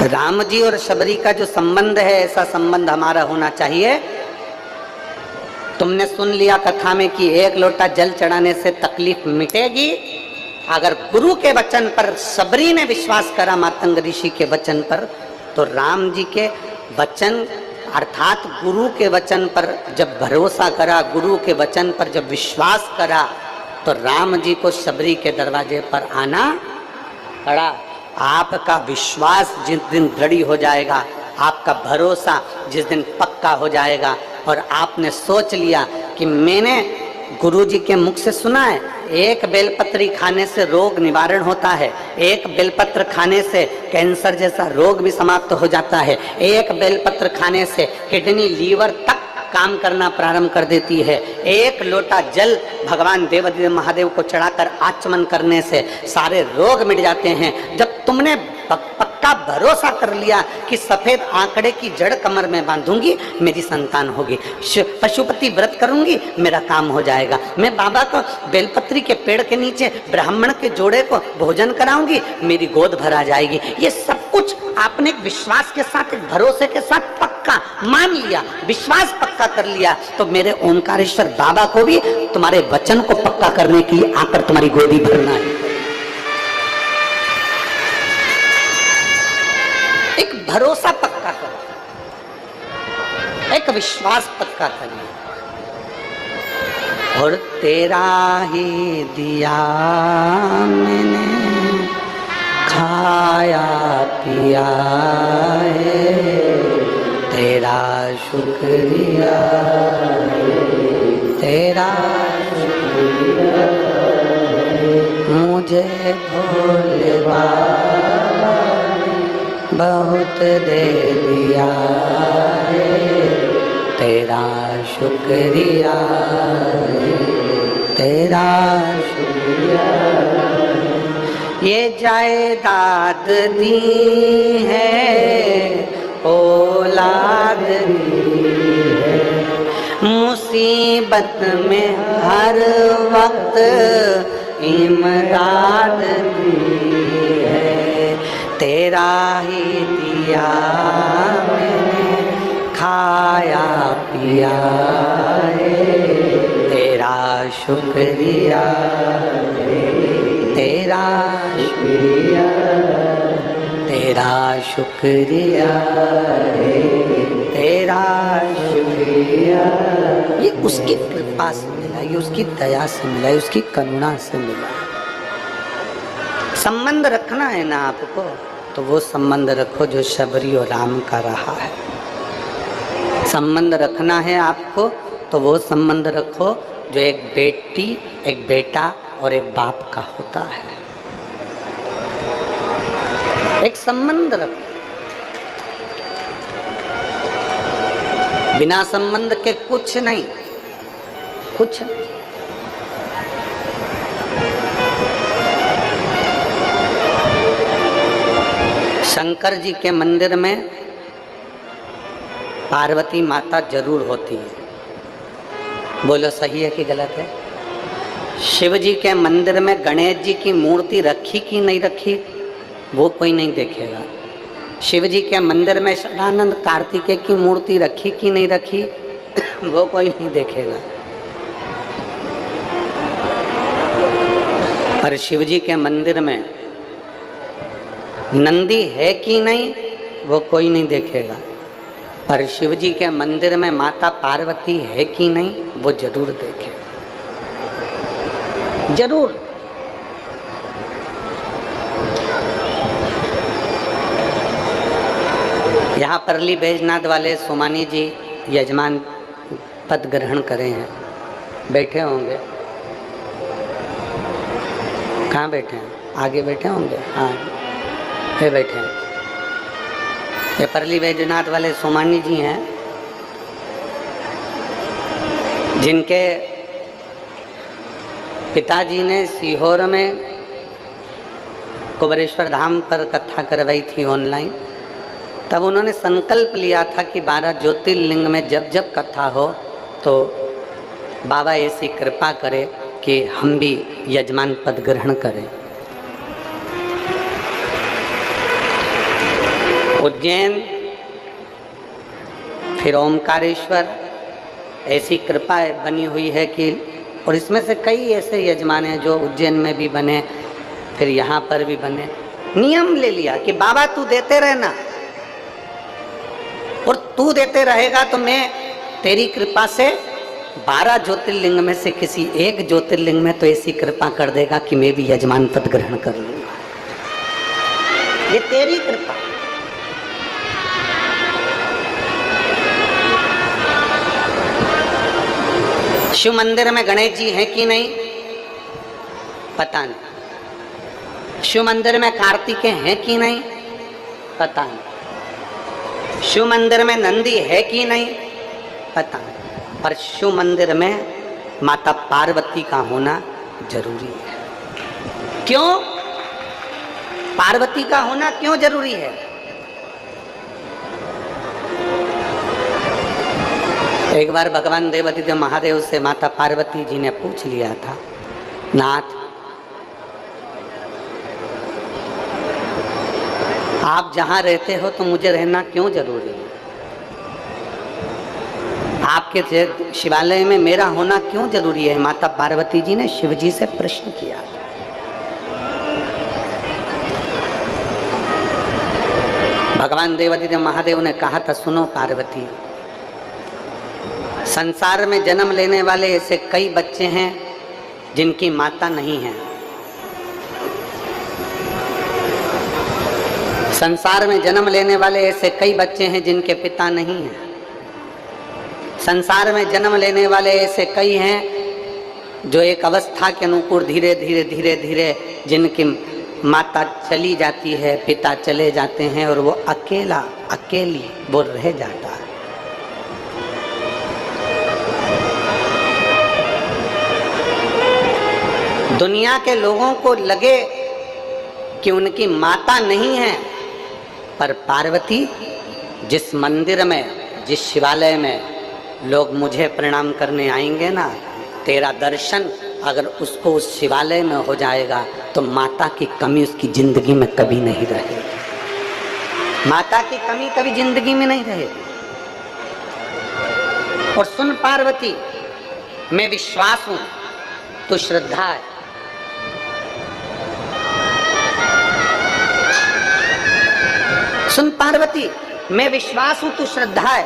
राम जी और शबरी का जो संबंध है, ऐसा संबंध हमारा होना चाहिए। तुमने सुन लिया कथा में कि एक लोटा जल चढ़ाने से तकलीफ मिटेगी। अगर गुरु के वचन पर शबरी ने विश्वास करा, मातंग ऋषि के वचन पर, तो राम जी के वचन अर्थात गुरु के वचन पर जब भरोसा करा, गुरु के वचन पर जब विश्वास करा, तो राम जी को शबरी के दरवाजे पर आना पड़ा। आपका विश्वास जिस दिन दृढ़ हो जाएगा, आपका भरोसा जिस दिन पक्का हो जाएगा और आपने सोच लिया कि मैंने गुरुजी के मुख से सुना है, एक बेलपत्री खाने से रोग निवारण होता है, एक बेलपत्र खाने से कैंसर जैसा रोग भी समाप्त हो जाता है, एक बेलपत्र खाने से किडनी लीवर तक काम करना प्रारंभ कर देती है, एक लोटा जल भगवान देवदेव महादेव को चढ़ाकर आचमन करने से सारे रोग मिट जाते हैं। जब तुमने पक्का भरोसा कर लिया कि सफेद आंकड़े की जड़ कमर में बांधूंगी, मेरी संतान होगी, पशुपति व्रत करूंगी, मेरा काम हो जाएगा, मैं बाबा को बेलपत्री के पेड़ के नीचे ब्राह्मण के जोड़े को भोजन कराऊंगी, मेरी गोद भरा जाएगी, ये सब कुछ आपने एक विश्वास के साथ, एक भरोसे के साथ पक्का मान लिया, विश्वास पक्का कर लिया, तो मेरे ओंकारेश्वर बाबा को भी तुम्हारे वचन को पक्का करने के लिए आकर तुम्हारी गोदी भरना है। एक भरोसा पक्का करो, एक विश्वास पक्का करिए। और तेरा ही दिया मैंने खाया पिया है, तेरा शुक्रिया, तेरा शुक्रिया, मुझे भोले बाबा बहुत दे दिया है, तेरा शुक्रिया, तेरा शुक्रिया। ये जायदाद दी है, औलाद दी है, मुसीबत में हर वक्त इमदाद दी है, तेरा ही दिया मैंने खाया पिया है, तेरा शुक्रिया, तेरा शुक्रिया, तेरा शुक्रिया, तेरा शुक्रिया। ये उसकी कृपा से मिला, ये उसकी दया से मिला, ये उसकी करुणा से मिला। संबंध रखना है ना आपको, तो वो संबंध रखो जो शबरी और राम का रहा है। संबंध रखना है आपको, तो वो संबंध रखो जो एक बेटी, एक बेटा और एक बाप का होता है। एक संबंध रखो, बिना संबंध के कुछ नहीं, कुछ नहीं। शंकर जी के मंदिर में पार्वती माता जरूर होती है, बोलो सही है कि गलत है? शिव जी के मंदिर में गणेश जी की मूर्ति रखी कि नहीं रखी, वो कोई नहीं देखेगा। शिव जी के मंदिर में सदानंद कार्तिकेय की मूर्ति रखी कि नहीं रखी, वो कोई नहीं देखेगा। पर शिव जी के मंदिर में नंदी है कि नहीं, वो कोई नहीं देखेगा। पर शिव जी के मंदिर में माता पार्वती है कि नहीं, वो जरूर देखेगा, जरूर। यहाँ परली बैजनाथ वाले सोमानी जी यजमान पद ग्रहण करे हैं, बैठे होंगे। कहाँ बैठे हैं? आगे बैठे होंगे, हाँ ये बैठे हैं। ये परली बैजनाथ वाले सोमानी जी हैं, जिनके पिताजी ने सीहोर में कुबरेश्वर धाम पर कथा करवाई थी ऑनलाइन। तब उन्होंने संकल्प लिया था कि 12 ज्योतिर्लिंग में जब जब कथा हो तो बाबा ऐसी कृपा करे कि हम भी यजमान पद ग्रहण करें। उज्जैन, फिर ओमकारेश्वर, ऐसी कृपा बनी हुई है कि, और इसमें से कई ऐसे यजमान हैं जो उज्जैन में भी बने, फिर यहाँ पर भी बने। नियम ले लिया कि बाबा तू देते रहना, और तू देते रहेगा तो मैं तेरी कृपा से 12 ज्योतिर्लिंग में से किसी एक ज्योतिर्लिंग में तो ऐसी कृपा कर देगा कि मैं भी यजमान पद ग्रहण कर लूंगा। ये तेरी कृपा। शिव मंदिर में गणेश जी हैं कि नहीं पता नहीं, शिव मंदिर में कार्तिकेय हैं कि नहीं पता नहीं, शिव मंदिर में नंदी है कि नहीं पता नहीं, पर शिव मंदिर में माता पार्वती का होना जरूरी है। क्यों पार्वती का होना क्यों जरूरी है? एक बार भगवान देवादिदेव महादेव से माता पार्वती जी ने पूछ लिया था, नाथ आप जहां रहते हो तो मुझे रहना क्यों जरूरी है? आपके शिवालय में मेरा होना क्यों जरूरी है? माता पार्वती जी ने शिव जी से प्रश्न किया। भगवान देवादिदेव महादेव ने कहा था, सुनो पार्वती, संसार में जन्म लेने वाले ऐसे कई बच्चे हैं जिनकी माता नहीं है। संसार में जन्म लेने वाले ऐसे कई बच्चे हैं जिनके पिता नहीं हैं। संसार में जन्म लेने वाले ऐसे कई हैं जो एक अवस्था के अनुकूल धीरे धीरे धीरे धीरे जिनकी माता चली जाती है, पिता चले जाते हैं और वो अकेला अकेली वो रह जाता है। दुनिया के लोगों को लगे कि उनकी माता नहीं है, पर पार्वती जिस मंदिर में, जिस शिवालय में लोग मुझे प्रणाम करने आएंगे ना, तेरा दर्शन अगर उसको उस शिवालय में हो जाएगा तो माता की कमी उसकी जिंदगी में कभी नहीं रहेगी। माता की कमी कभी जिंदगी में नहीं रहेगी। और सुन पार्वती, मैं विश्वास हूं तो श्रद्धा है। सुन पार्वती, मैं विश्वास हूं तू श्रद्धा है।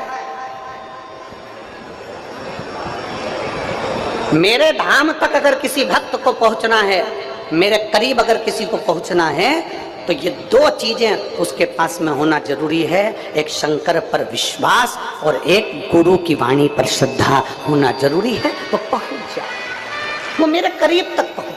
मेरे धाम तक अगर किसी भक्त को पहुंचना है, मेरे करीब अगर किसी को पहुंचना है, तो ये दो चीजें उसके पास में होना जरूरी है। एक शंकर पर विश्वास और एक गुरु की वाणी पर श्रद्धा होना जरूरी है। वो पहुंच जाए, वो मेरे करीब तक पहुंचे।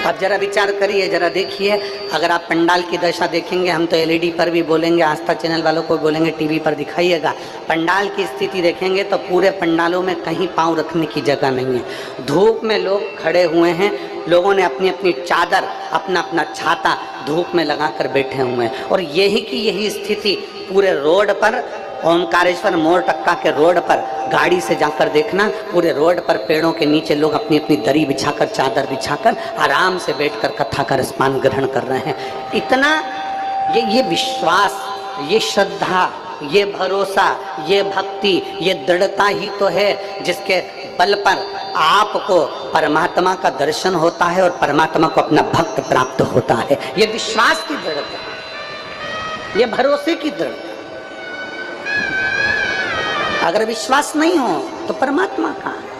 अब जरा विचार करिए, जरा देखिए, अगर आप पंडाल की दशा देखेंगे, हम तो एलईडी पर भी बोलेंगे, आस्था चैनल वालों को बोलेंगे, टीवी पर दिखाइएगा, पंडाल की स्थिति देखेंगे तो पूरे पंडालों में कहीं पांव रखने की जगह नहीं है। धूप में लोग खड़े हुए हैं, लोगों ने अपनी अपनी चादर, अपना अपना छाता धूप में लगाकर बैठे हुए हैं। और यही की यही स्थिति पूरे रोड पर, ओमकारेश्वर मोड़ टक्का के रोड पर गाड़ी से जाकर देखना, पूरे रोड पर पेड़ों के नीचे लोग अपनी अपनी दरी बिछाकर, चादर बिछाकर आराम से बैठकर कथा का रसपान ग्रहण कर रहे हैं। इतना ये विश्वास, ये श्रद्धा, ये भरोसा, ये भक्ति, ये दृढ़ता ही तो है जिसके बल पर आपको परमात्मा का दर्शन होता है और परमात्मा को अपना भक्त प्राप्त होता है। ये विश्वास की दृढ़ता, ये भरोसे की दृढ़ता। अगर विश्वास नहीं हो तो परमात्मा कहाँ है?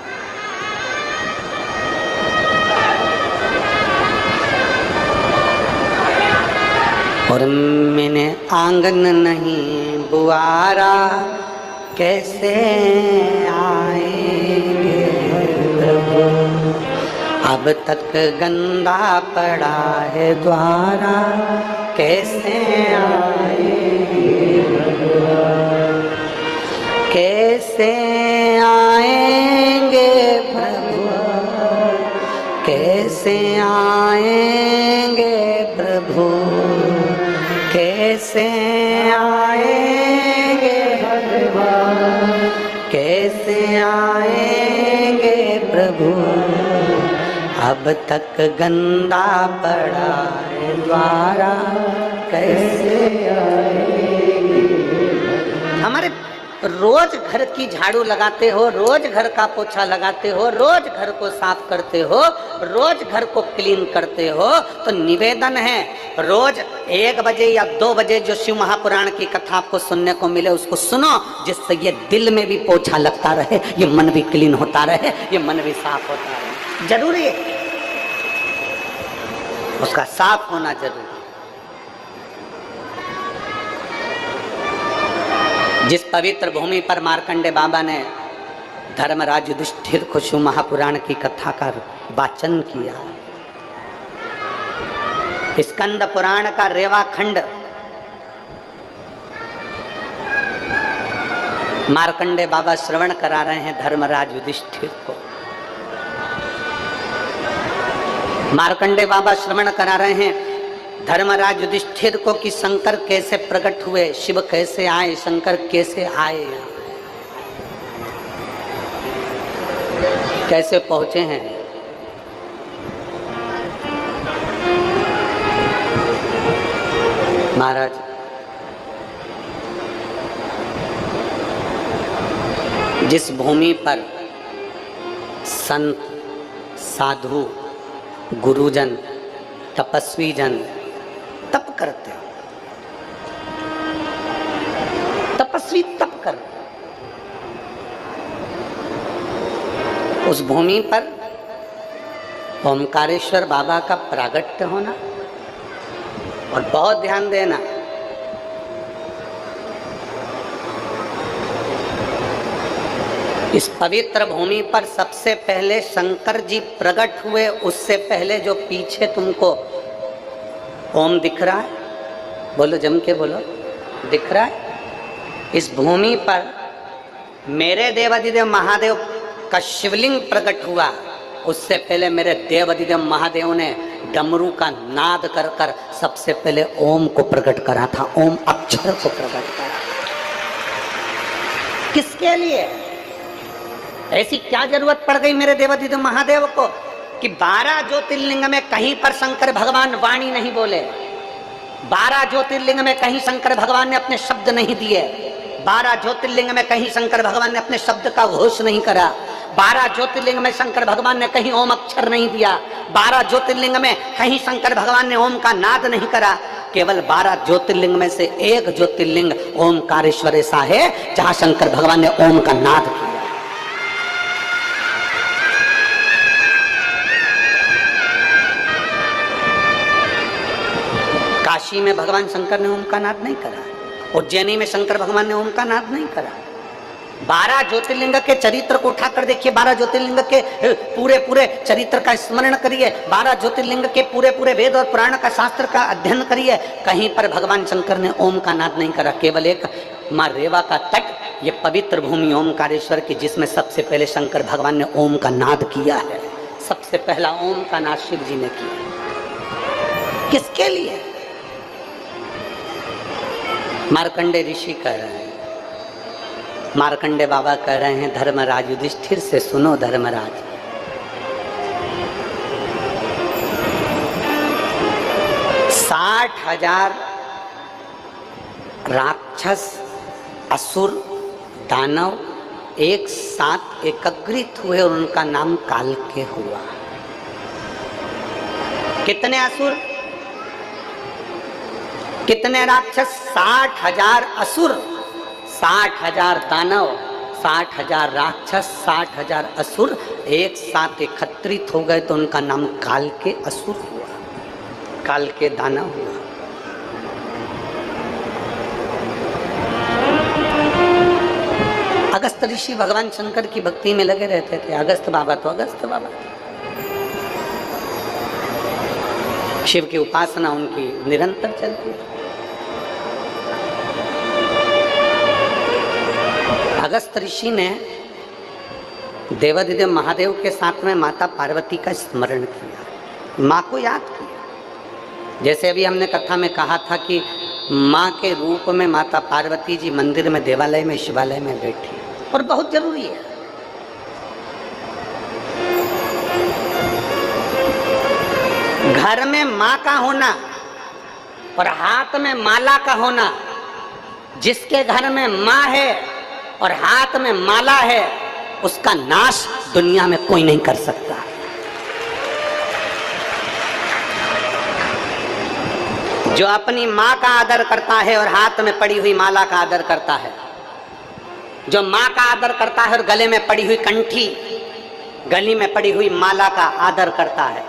और मैंने आंगन नहीं बुआरा, कैसे आएंगे प्रभु, अब तक गंदा पड़ा है द्वारा, कैसे आएंगे कैसे आएंगे प्रभु, कैसे आएंगे प्रभु, कैसे आएंगे भगवान, कैसे आएंगे प्रभु, अब तक गंदा पड़ा है द्वारा, कैसे आएंगे। हमारे रोज घर की झाड़ू लगाते हो, रोज घर का पोछा लगाते हो, रोज घर को साफ करते हो, रोज घर को क्लीन करते हो, तो निवेदन है रोज 1 बजे या 2 बजे जो शिव महापुराण की कथा आपको सुनने को मिले उसको सुनो, जिससे ये दिल में भी पोछा लगता रहे, ये मन भी क्लीन होता रहे, ये मन भी साफ होता रहे। जरूरी है, उसका साफ होना जरूरी। जिस पवित्र भूमि पर मार्कंडे बाबा ने धर्मराज युधिष्ठिर को शिव महापुराण की कथा का वाचन किया, स्कंद पुराण का रेवा खंड मार्कंडे बाबा श्रवण करा रहे हैं धर्मराज युधिष्ठिर को। मार्कंडे बाबा श्रवण करा रहे हैं धर्मराज युधिष्ठिर को कि शंकर कैसे प्रकट हुए, शिव कैसे आए, शंकर कैसे आए, कैसे पहुंचे हैं। महाराज जिस भूमि पर संत, साधु, गुरुजन, तपस्वी जन तप करते हो, तपस्वी तप करते, उस भूमि पर ओमकारेश्वर बाबा का प्रागट्य होना, और बहुत ध्यान देना, इस पवित्र भूमि पर सबसे पहले शंकर जी प्रकट हुए, उससे पहले जो पीछे तुमको ओम दिख रहा है, बोलो जम के बोलो, दिख रहा है, इस भूमि पर मेरे देवाधिदेव महादेव का शिवलिंग प्रकट हुआ, उससे पहले मेरे देवाधिदेव महादेव ने डमरू का नाद कर कर सबसे पहले ओम को प्रकट करा था, ओम अक्षर को प्रकट करा। किसके लिए? ऐसी क्या जरूरत पड़ गई मेरे देवाधिदेव महादेव को कि 12 ज्योतिर्लिंग में कहीं पर शंकर भगवान वाणी नहीं बोले, 12 ज्योतिर्लिंग में कहीं शंकर भगवान ने अपने शब्द नहीं दिए, 12 ज्योतिर्लिंग में कहीं शंकर भगवान ने अपने शब्द का घोष नहीं करा, 12 ज्योतिर्लिंग में शंकर भगवान ने कहीं ओम अक्षर नहीं दिया, 12 ज्योतिर्लिंग में कहीं शंकर भगवान ने ओम का नाद नहीं करा। केवल 12 ज्योतिर्लिंग में से एक ज्योतिर्लिंग ओमकारेश्वर ऐसा है जहां शंकर भगवान ने ओम का नाद किया। काशी में भगवान शंकर ने ओम का नाद नहीं करा, उज्जैनी में शंकर भगवान ने ओम का नाद नहीं करा। 12 ज्योतिर्लिंग के चरित्र को उठाकर देखिए, 12 ज्योतिर्लिंग के पूरे चरित्र का स्मरण करिए, 12 ज्योतिर्लिंग के पूरे वेद और पुराण का शास्त्र का अध्ययन करिए, कहीं पर भगवान शंकर ने ओम का नाद नहीं करा। केवल एक माँ रेवा का तट, ये पवित्र भूमि ओमकारेश्वर की, जिसमें सबसे पहले शंकर भगवान ने ओम का नाद किया है। सबसे पहला ओम का नाद शिव जी ने किया। किसके लिए? मार्कंडे ऋषि कह रहे हैं, मार्कंडे बाबा कह रहे हैं धर्मराज युधिष्ठिर से, सुनो धर्मराज, 60,000 राक्षस, असुर, दानव एक साथ एकत्रित हुए और उनका नाम कालके हुआ। कितने असुर, कितने राक्षस? 60,000 असुर, 60,000 दानव, 60,000 राक्षस, 60,000 असुर एक साथ एकत्रित हो गए तो उनका नाम कालके असुर हुआ, कालके दानव हुआ। अगस्त ऋषि भगवान शंकर की भक्ति में लगे रहते थे। अगस्त बाबा तो अगस्त बाबा, शिव की उपासना उनकी निरंतर चलती है। अगस्त ऋषि ने देवाधिदेव महादेव के साथ में माता पार्वती का स्मरण किया, माँ को याद किया। जैसे अभी हमने कथा में कहा था कि माँ के रूप में माता पार्वती जी मंदिर में, देवालय में, शिवालय में बैठी, और बहुत जरूरी है। घर में माँ का होना और हाथ में माला का होना, जिसके घर में माँ है और हाथ में माला है, उसका नाश दुनिया में कोई नहीं कर सकता। जो अपनी माँ का आदर करता है और हाथ में पड़ी हुई माला का आदर करता है, जो माँ का आदर करता है और गले में पड़ी हुई कंठी, गली में पड़ी हुई माला का आदर करता है,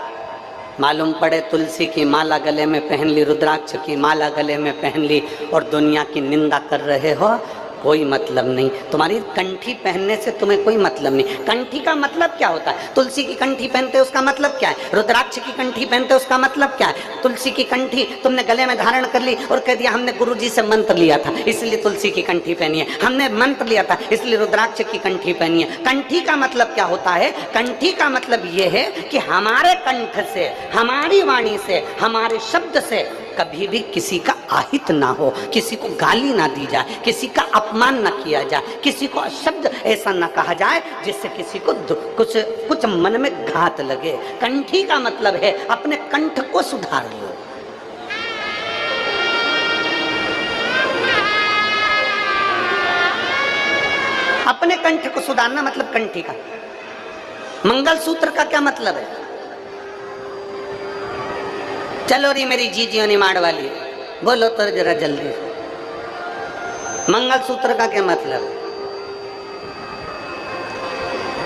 मालूम पड़े तुलसी की माला गले में पहन ली, रुद्राक्ष की माला गले में पहन ली और दुनिया की निंदा कर रहे हो, कोई मतलब नहीं। तुम्हारी कंठी पहनने से तुम्हें कोई मतलब नहीं। कंठी का मतलब क्या होता है? तुलसी की कंठी पहनते उसका मतलब क्या है? रुद्राक्ष की कंठी पहनते उसका मतलब क्या है? तुलसी की कंठी तुमने गले में धारण कर ली और कह दिया हमने गुरुजी से मंत्र लिया था इसलिए तुलसी की कंठी पहनी है, हमने मंत्र लिया था इसलिए रुद्राक्ष की कंठी पहनी है। कंठी का मतलब क्या होता है? कंठी का मतलब यह है कि हमारे कंठ से, हमारी वाणी से, हमारे शब्द से कभी भी किसी का आहित ना हो, किसी को गाली ना दी जाए, किसी का अपमान ना किया जाए, किसी को शब्द ऐसा ना कहा जाए जिससे किसी को कुछ मन में घात लगे। कंठी का मतलब है अपने कंठ को सुधार लो। अपने कंठ को सुधारना मतलब कंठी का। मंगलसूत्र का क्या मतलब है? चलो री मेरी जीजियों निमाड़ वाली, बोलो तो जरा जल्दी। मंगलसूत्र का क्या मतलब?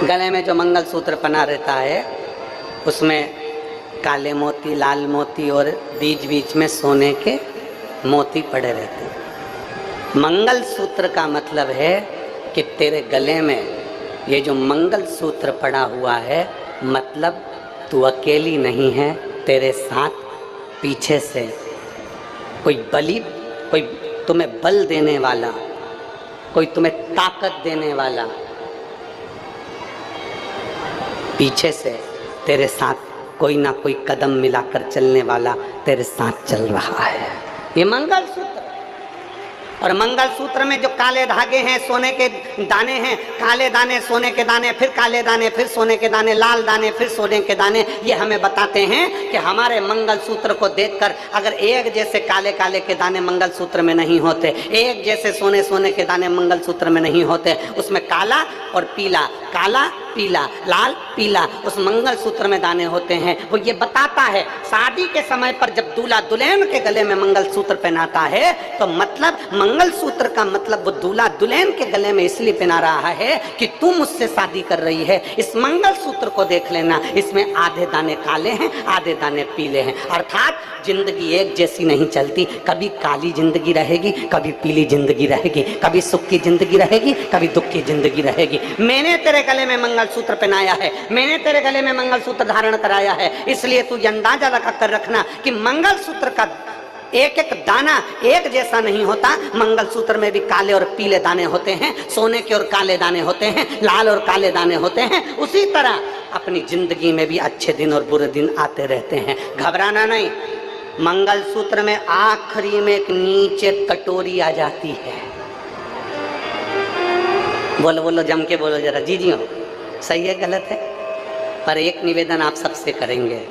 गले में जो मंगलसूत्र पहना रहता है उसमें काले मोती, लाल मोती और बीच बीच में सोने के मोती पड़े रहते हैं। मंगलसूत्र का मतलब है कि तेरे गले में ये जो मंगलसूत्र पड़ा हुआ है, मतलब तू अकेली नहीं है, तेरे साथ पीछे से कोई तुम्हें बल देने वाला, कोई तुम्हें ताकत देने वाला पीछे से तेरे साथ कोई ना कोई कदम मिलाकर चलने वाला तेरे साथ चल रहा है। ये मंगलसूत्र। और मंगलसूत्र में जो काले धागे हैं, सोने के दाने हैं, काले दाने, सोने के दाने, फिर काले दाने, फिर सोने के दाने, लाल दाने, फिर सोने के दाने, ये हमें बताते हैं कि हमारे मंगलसूत्र को देखकर अगर एक जैसे काले काले के दाने मंगलसूत्र में नहीं होते, एक जैसे सोने सोने के दाने मंगलसूत्र में नहीं होते, उसमें काला और पीला, काला पीला, लाल पीला उस मंगलसूत्र में दाने होते हैं। वो ये बताता है शादी के समय पर जब दूल्हा दुल्हन के गले में मंगलसूत्र पहनाता है तो मतलब मंगलसूत्र का मतलब वो दूल्हा दुल्हन के गले में इसलिए पहना रहा है कि तू मुझसे शादी कर रही है। इस मंगलसूत्र को देख लेना, इसमें आधे दाने काले हैं, आधे दाने पीले हैं। अर्थात जिंदगी एक जैसी नहीं चलती, कभी काली जिंदगी रहेगी, कभी पीली जिंदगी रहेगी, कभी सुख की जिंदगी रहेगी, कभी दुख की जिंदगी रहेगी। मैंने तेरे गले में मंगलसूत्र पहनाया है, मैंने तेरे गले में मंगलसूत्र धारण कराया है, इसलिए तू अंदाजा लगा कर रखना कि मंगलसूत्र का एक एक दाना एक जैसा नहीं होता। मंगलसूत्र में भी काले और पीले दाने होते हैं, सोने के और काले दाने होते हैं, लाल और काले दाने होते हैं। उसी तरह अपनी जिंदगी में भी अच्छे दिन और बुरे दिन आते रहते हैं, घबराना नहीं। मंगलसूत्र में आखिरी में एक नीचे कटोरी आ जाती है। बोलो बोलो, जम के बोलो जरा, जीजियो सही है गलत है? पर एक निवेदन आप सबसे करेंगे,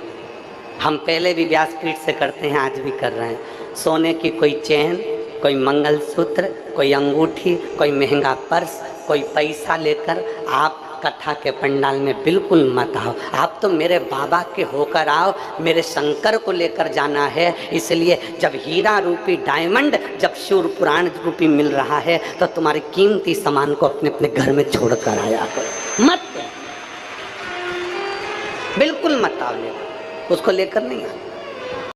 हम पहले भी व्यासपीठ से करते हैं, आज भी कर रहे हैं। सोने की कोई चैन, कोई मंगलसूत्र, कोई अंगूठी, कोई महंगा पर्स, कोई पैसा लेकर आप कथा के पंडाल में बिल्कुल मत आओ। आप तो मेरे बाबा के होकर आओ, मेरे शंकर को लेकर जाना है। इसलिए जब हीरा रूपी डायमंड, जब शिव पुराण रूपी मिल रहा है तो तुम्हारे कीमती सामान को अपने अपने घर में छोड़ कर आया करो, मत बिल्कुल मत आओ, उसको लेकर नहीं आओ।